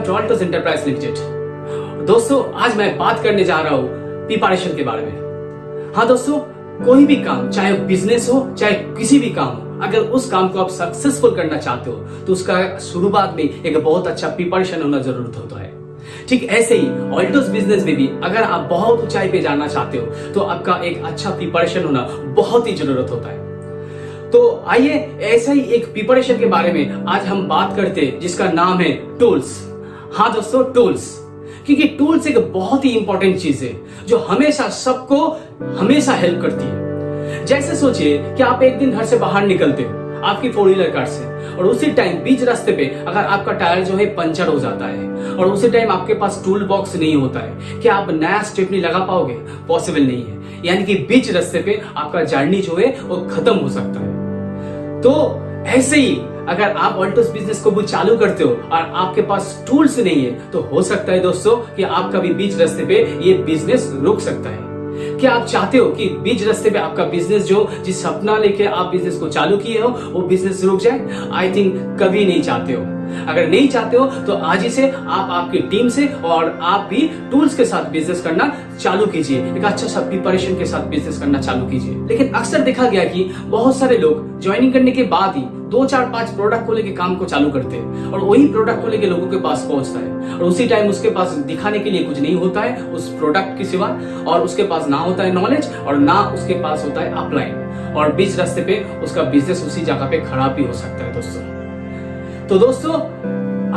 To Altos enterprise limited. दोस्तों आज मैं बात करने जा रहा हूँ प्रिपरेशन के बारे में। हाँ दोस्तों, कोई भी काम, चाहे बिजनेस हो चाहे किसी भी काम हो, अगर उस काम को आप सक्सेसफुल करना चाहते हो तो उसका शुरुआत में एक बहुत अच्छा प्रिपरेशन होना जरूरत होता है। ठीक ऐसे ही ऑल्टोस बिजनेस में भी अगर आप बहुत ऊंचाई पे जाना चाहते हो तो आपका एक अच्छा प्रिपरेशन होना बहुत ही जरूरत होता है। तो आइए ऐसा ही एक प्रिपरेशन के बारे में आज हम बात करते हैं जिसका नाम है टूल्स। हाँ दोस्तों, टूल्स, क्योंकि टूल्स एक बहुत ही इंपॉर्टेंट चीज है जो हमेशा सबको हमेशा हेल्प करती है। जैसे सोचिए कि आप एक दिन घर से बाहर निकलते हो आपकी 4 व्हीलर कार से, और उसी टाइम बीच रास्ते पे अगर आपका टायर जो है पंचर हो जाता है और उसी टाइम आपके पास टूल बॉक्स नहीं होता है, क्या आप नया स्टेपनी लगा पाओगे? पॉसिबल नहीं है। यानी कि बीच रास्ते पे आपका जर्नी जो है वो खत्म हो सकता है। तो ऐसे ही अगर आप ऑल्टोस बिजनेस को भी चालू करते हो और आपके पास टूल्स नहीं है तो हो सकता है दोस्तों कि आपका भी बीच रास्ते पे ये बिजनेस रुक सकता है। क्या आप चाहते हो कि बीच रास्ते पे आपका बिजनेस जो जिस सपना लेके आप बिजनेस को चालू किए हो वो बिजनेस रुक जाए? आई थिंक कभी नहीं चाहते हो। अगर नहीं चाहते हो तो आज ही से आप आपकी टीम से और आप भी टूल्स के साथ बिजनेस करना चालू कीजिए, एक अच्छा सा प्रिपरेशन के साथ बिजनेस करना चालू कीजिए। लेकिन अक्सर देखा गया कि बहुत सारे लोग ज्वाइनिंग करने के बाद ही 2, 4, 5 प्रोडक्ट को लेके काम को चालू करते हैं और वही प्रोडक्ट को लेके लोगों के पास पहुंचता है और उसी टाइम उसके पास दिखाने के लिए कुछ नहीं होता है उस प्रोडक्ट के सिवा, और उसके पास ना होता है नॉलेज और ना उसके पास होता है अपलाइन, और बीच रास्ते पे उसका बिजनेस उसी जगह पे खराब भी हो सकता है दोस्तों। तो दोस्तों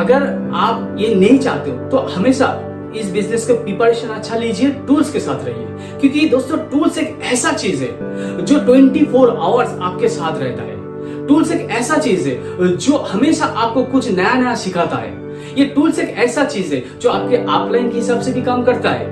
अगर आप ये नहीं चाहते हो तो हमेशा इस बिजनेस का प्रिपरेशन अच्छा लीजिए, टूल्स के साथ रहिए, क्योंकि दोस्तों टूल्स एक ऐसा चीज है जो 24 आवर्स आपके साथ रहता है। टूल्स एक ऐसा चीज है जो हमेशा आपको कुछ नया नया सिखाता है। ये टूल्स एक ऐसा चीज है जो आपके अपलाइन के हिसाब से भी काम करता है,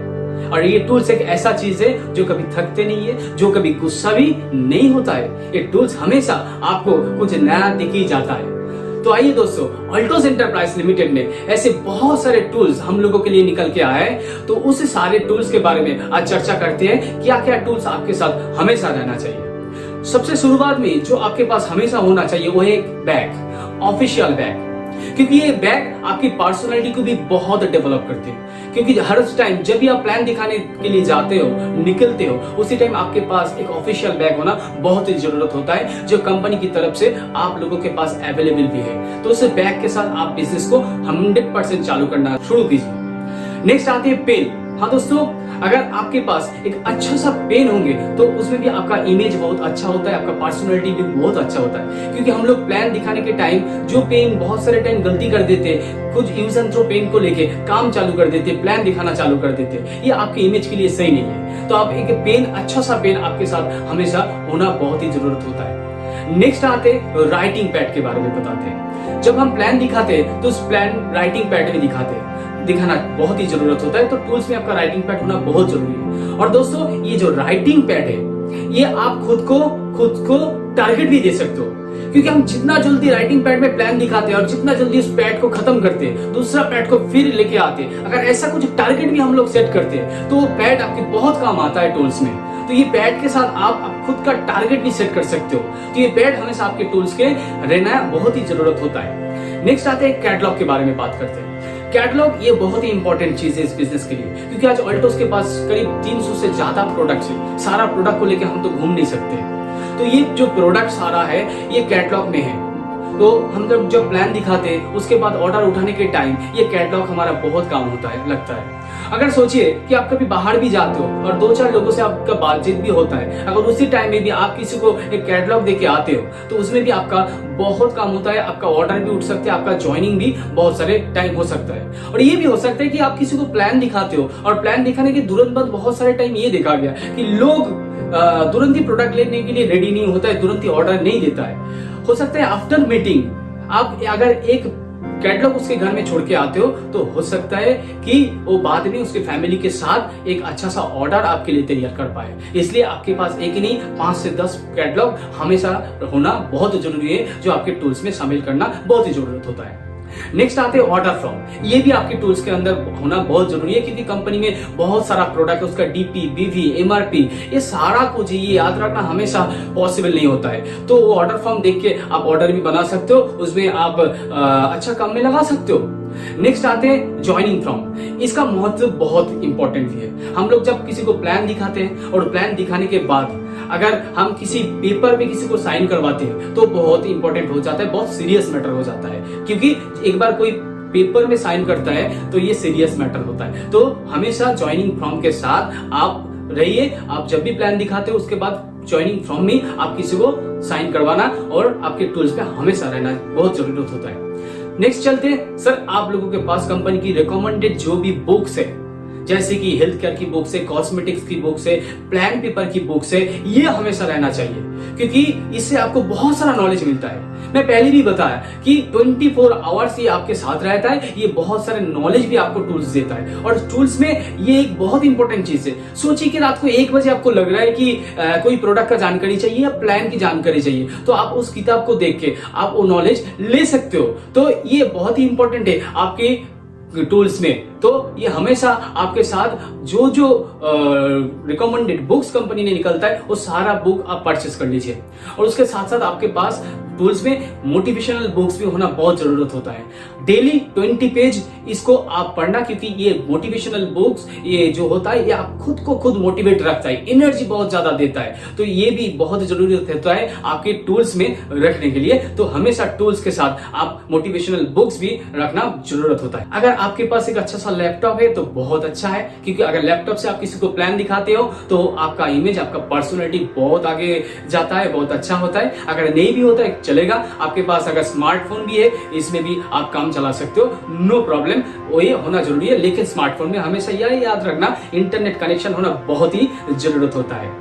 और ये टूल्स एक ऐसा चीज है जो कभी थकते नहीं है, जो कभी गुस्सा भी नहीं होता है। ये टूल्स हमेशा आपको कुछ नया दिख ही जाता है। तो आइए दोस्तों, ऑल्टोस एंटरप्राइज लिमिटेड में ऐसे बहुत सारे टूल्स हम लोगों के लिए निकल के आए हैं, तो उस सारे टूल्स के बारे में आज चर्चा करते हैं। क्या क्या टूल्स आपके साथ हमेशा रहना चाहिए। सबसे शुरुआत में जो आपके पास हमेशा होना चाहिए वो है एक बैग, ऑफिशियल बैग, क्योंकि ये बैग आपकी पर्सनालिटी को भी बहुत डेवलप करते हैं। क्योंकि हर टाइम जब भी आप प्लान दिखाने के लिए जाते हो, निकलते हो, उसी टाइम आपके पास एक ऑफिशियल बैग होना बहुत ही जरूरत होता है जो कंपनी की तरफ से आप लोगों के पास अवेलेबल भी है। तो उस बैग के साथ आप बिजनेस को 100% चालू करना शुरू कीजिए। नेक्स्ट आते हैं पेन। हाँ दोस्तों, अगर आपके पास एक अच्छा सा पेन होंगे तो उसमें भी आपका इमेज बहुत अच्छा होता है, आपका पर्सनालिटी भी बहुत अच्छा होता है। क्योंकि हम लोग प्लान दिखाने के टाइम जो पेन बहुत सारे टाइम गलती कर देते हैं, कुछ यूज एंड थ्रो पेन को लेके काम चालू कर देते, प्लान दिखाना चालू कर देते, ये आपकी इमेज के लिए सही नहीं है। तो आप एक पेन, अच्छा सा पेन आपके साथ हमेशा होना बहुत ही जरूरत होता है। नेक्स्ट आते राइटिंग पैड के बारे में बताते हैं। जब हम प्लान दिखाते हैं तो उस प्लान राइटिंग पैड में दिखाना बहुत ही जरूरत होता है। तो टूल्स में आपका राइटिंग पैड होना बहुत जरूरी है। और दोस्तों ये जो राइटिंग पैड है ये आप खुद को टारगेट भी दे सकते हो, क्योंकि हम जितना जल्दी राइटिंग पैड में प्लान दिखाते हैं और जितना जल्दी उस पैड को खत्म करते हैं, दूसरा पैड को फिर लेके आते हैं, अगर ऐसा कुछ टारगेट भी हम लोग सेट करते हैं तो वो पैड आपके बहुत काम आता है टूल्स में। तो ये पैड के साथ आप खुद का टारगेट भी सेट कर सकते हो। तो ये पैड हमेशा आपके टूल्स के रहना बहुत ही जरूरत होता है। नेक्स्ट आते हैं कैटलॉग के बारे में बात करते हैं। कैटलॉग ये बहुत ही इंपॉर्टेंट चीज है इस बिजनेस के लिए, क्योंकि आज ऑल्टोस के पास करीब 300 से ज्यादा प्रोडक्ट्स है। सारा प्रोडक्ट को लेकर हम तो घूम नहीं सकते, तो ये जो प्रोडक्ट सारा है ये कैटलॉग में है। तो हम जब प्लान दिखाते हैं उसके बाद ऑर्डर उठाने के टाइम ये कैटलॉग हमारा बहुत काम होता है, लगता है। अगर सोचिए कि आप कभी बाहर भी जाते हो और 2-4 लोगों से आपका बातचीत भी होता है, अगर उसी टाइम में भी आप किसी को एक कैटलॉग देके आते हो तो उसमें भी आपका बहुत काम होता है, आपका ऑर्डर भी उठ सकते हैं, आपका ज्वाइनिंग भी बहुत सारे टाइम हो सकता है। और ये भी हो सकता है कि आप किसी को प्लान दिखाते हो और प्लान दिखाने के तुरंत बाद बहुत सारे टाइम ये देखा गया कि लोग तुरंत ही प्रोडक्ट लेने के लिए रेडी नहीं होता है, तुरंत ही ऑर्डर नहीं देता है। हो सकता है आफ्टर मीटिंग आप अगर एक कैटलॉग उसके घर में छोड़ के आते हो तो हो सकता है कि वो बाद में उसके फैमिली के साथ एक अच्छा सा ऑर्डर आपके लिए तैयार कर पाए। इसलिए आपके पास एक ही नहीं 5 से 10 कैटलॉग हमेशा होना बहुत जरूरी है, जो आपके टूल्स में शामिल करना बहुत ही जरूरत होता है। नेक्स्ट आते हैं ऑर्डर फ्रॉम। ये भी आपके टूल्स के अंदर होना बहुत जरूरी है, क्योंकि कंपनी में बहुत सारा प्रोडक्ट है, उसका डीपी, बीवी, एमआरपी, ये सारा कुछ ये याद रखना हमेशा पॉसिबल नहीं होता है। तो वो ऑर्डर फॉर्म देख के आप ऑर्डर भी बना सकते हो, उसमें आप अच्छा काम में लगा सकते हो। नेक्स्ट आते हैं ज्वाइनिंग फ्रॉम। इसका महत्व बहुत इंपॉर्टेंट भी है। हम लोग जब किसी को प्लान दिखाते हैं और प्लान दिखाने के बाद अगर हम किसी पेपर में किसी को साइन करवाते हैं तो बहुत इंपॉर्टेंट हो जाता है, बहुत सीरियस मैटर हो जाता है। क्योंकि एक बार कोई पेपर में साइन करता है तो ये सीरियस मैटर होता है। तो हमेशा ज्वाइनिंग फ्रॉम के साथ आप रहिए। आप जब भी प्लान दिखाते हो उसके बाद ज्वाइनिंग फ्रॉम में आप किसी को साइन करवाना और आपके टूल्स पे हमेशा रहना बहुत जरूरत होता है। नेक्स्ट चलते हैं, सर आप लोगों के पास कंपनी की रिकमेंडेड जो भी बुक्स है, जैसे कि हेल्थ केयर की बुक्स है, कॉस्मेटिक्स की बुक्स है, प्लान पेपर की बुक्स है, ये हमेशा रहना चाहिए क्योंकि इससे आपको बहुत सारा नॉलेज मिलता है। मैं पहले भी बताया कि 24 आवर्स ये आपके साथ रहता है, ये बहुत सारे नॉलेज भी आपको टूल्स देता है। और टूल्स में ये एक बहुत इंपॉर्टेंट चीज है। सोचिए कि रात को 1 बजे आपको लग रहा है कि कोई प्रोडक्ट का जानकारी चाहिए या प्लान की जानकारी चाहिए, तो आप उस किताब को देख के आप वो नॉलेज ले सकते हो। तो ये बहुत ही इंपॉर्टेंट है आपके टूल्स में। तो ये हमेशा आपके साथ जो जो रिकमेंडेड बुक्स कंपनी ने निकलता है वो सारा बुक आप परचेस कर लीजिए। और उसके साथ साथ आपके पास टूल्स में मोटिवेशनल बुक्स भी होना बहुत जरूरत होता है। डेली 20 पेज इसको आप पढ़ना, क्योंकि ये मोटिवेशनल बुक्स ये जो होता है ये आप खुद को खुद मोटिवेट रखता है, एनर्जी बहुत ज्यादा देता है। तो ये भी बहुत जरूरी होता है आपके टूल्स में रखने के लिए। तो हमेशा टूल्स के साथ आप मोटिवेशनल बुक्स भी रखना जरूरत होता है। अगर आपके पास एक अच्छा सा लैपटॉप है तो बहुत अच्छा है, क्योंकि अगर लैपटॉप से आप किसी को प्लान दिखाते हो तो आपका इमेज, आपका पर्सनैलिटी बहुत आगे जाता है, बहुत अच्छा होता है। अगर नहीं भी होता है चलेगा, आपके पास अगर स्मार्टफोन भी है इसमें भी आप काम चला सकते हो, नो प्रॉब्लम। वो ये होना जरूरी है, लेकिन स्मार्टफोन में हमेशा यह याद रखना इंटरनेट कनेक्शन होना बहुत ही जरूरत होता है।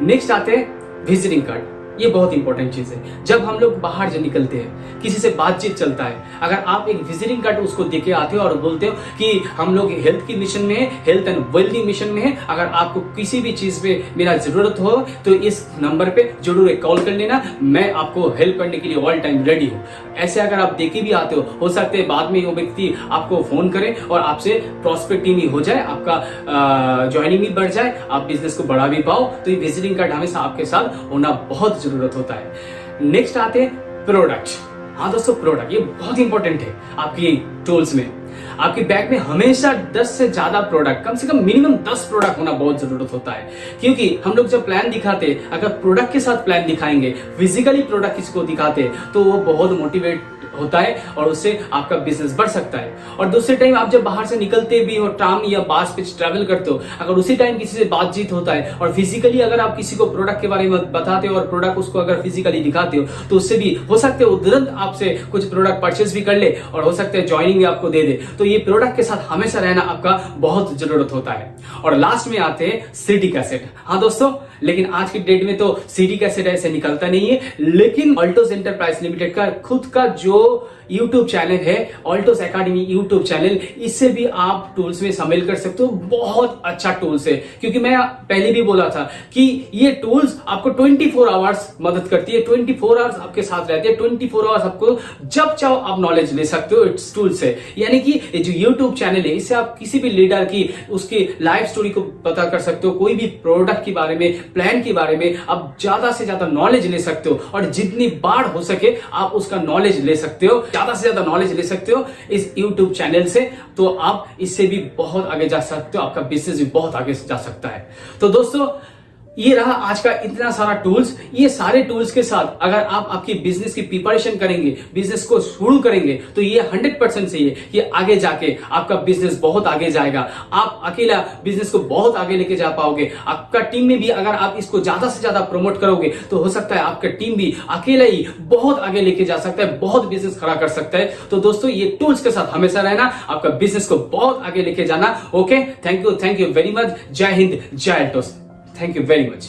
नेक्स्ट आते हैं विजिटिंग कार्ड। ये बहुत इंपॉर्टेंट चीज है। जब हम लोग बाहर जो निकलते हैं, किसी से बातचीत चलता है, अगर आप एक विजिटिंग कार्ड उसको देके आते हो और बोलते हो कि हम लोग हेल्थ की मिशन में है, हेल्थ एंड वेलबींग मिशन में है, अगर आपको किसी भी चीज पे मेरा जरूरत हो तो इस नंबर पे जरूर एक कॉल कर लेना, मैं आपको हेल्प करने के लिए ऑल टाइम रेडी हूँ। ऐसे अगर आप देके भी आते हो सकता है बाद में वो व्यक्ति आपको फोन करे और आपसे प्रॉस्पेक्टिंग ही हो जाए, आपका ज्वाइनिंग भी बढ़ जाए, आप बिजनेस को बढ़ा भी पाओ। तो ये विजिटिंग कार्ड हमेशा आपके साथ होना बहुत जरूरत होता है। नेक्स्ट आते हैं प्रोडक्ट। हाँ दोस्तों, प्रोडक्ट ये बहुत इंपॉर्टेंट है आपकी टूल्स में। आपके बैग में हमेशा 10 से ज्यादा प्रोडक्ट, कम से कम मिनिमम 10 प्रोडक्ट होना बहुत जरूरत होता है। क्योंकि हम लोग जब प्लान दिखाते हैं, अगर प्रोडक्ट के साथ प्लान दिखाएंगे, फिजिकली प्रोडक्ट किसी को दिखाते हैं तो वो बहुत मोटिवेट होता है और उससे आपका बिजनेस बढ़ सकता है। और दूसरे टाइम आप जब बाहर से निकलते भी हो, ट्राम या बस पे ट्रैवल करते हो, अगर उसी टाइम किसी से बातचीत होता है और फिजिकली अगर आप किसी को प्रोडक्ट के बारे में बताते हो और प्रोडक्ट उसको अगर फिजिकली दिखाते हो तो उससे भी हो सकता है वो तुरंत आपसे कुछ प्रोडक्ट परचेस भी कर ले और हो सकता है ज्वाइनिंग भी आपको दे दे। तो ये प्रोडक्ट के साथ हमेशा रहना आपका बहुत जरूरत होता है। और लास्ट में आते हैं सीडी कैसेट। हाँ दोस्तों, लेकिन आज की डेट में तो सीडी कैसेट ऐसे निकलता नहीं है, लेकिन ऑल्टोस एंटरप्राइज लिमिटेड का खुद का जो YouTube चैनल है, ऑल्टोस एकेडमी YouTube चैनल, इससे भी आप टूल्स में शामिल कर सकते हो। बहुत अच्छा टूल्स है, क्योंकि मैं पहले भी बोला था कि ये टूल्स आपको 24 आवर्स मदद करती है, 24 आवर्स आपके साथ रहते हैं, 24 आवर्स आपको जब चाहो आप नॉलेज ले सकते हो इस टूल से। यानी कि जो YouTube चैनल है, इससे आप किसी भी लीडर की उसकी लाइफ स्टोरी को पता कर सकते हो, कोई भी प्रोडक्ट के बारे में, प्लान के बारे में आप ज्यादा से ज्यादा नॉलेज ले सकते हो और जितनी बार हो सके आप उसका नॉलेज ले सकते हो, ज्यादा से ज्यादा नॉलेज ले सकते हो इस YouTube चैनल से। तो आप इससे भी बहुत आगे जा सकते हो, आपका बिजनेस भी बहुत आगे जा सकता है। तो दोस्तों, ये रहा आज का इतना सारा टूल्स। ये सारे टूल्स के साथ अगर आप आपकी बिजनेस की प्रिपरेशन करेंगे, बिजनेस को शुरू करेंगे, तो ये 100% सही है कि आगे जाके आपका बिजनेस बहुत आगे जाएगा। आप अकेला बिजनेस को बहुत आगे लेके जा पाओगे। आपका टीम में भी अगर आप इसको ज्यादा से ज्यादा प्रमोट करोगे तो हो सकता है आपका टीम भी अकेला ही बहुत आगे लेके जा सकता है, बहुत बिजनेस खड़ा कर सकता है। तो दोस्तों, ये टूल्स के साथ हमेशा रहना, आपका बिजनेस को बहुत आगे लेके जाना। Okay, thank you very much. जय हिंद, जय Altos. Thank you very much.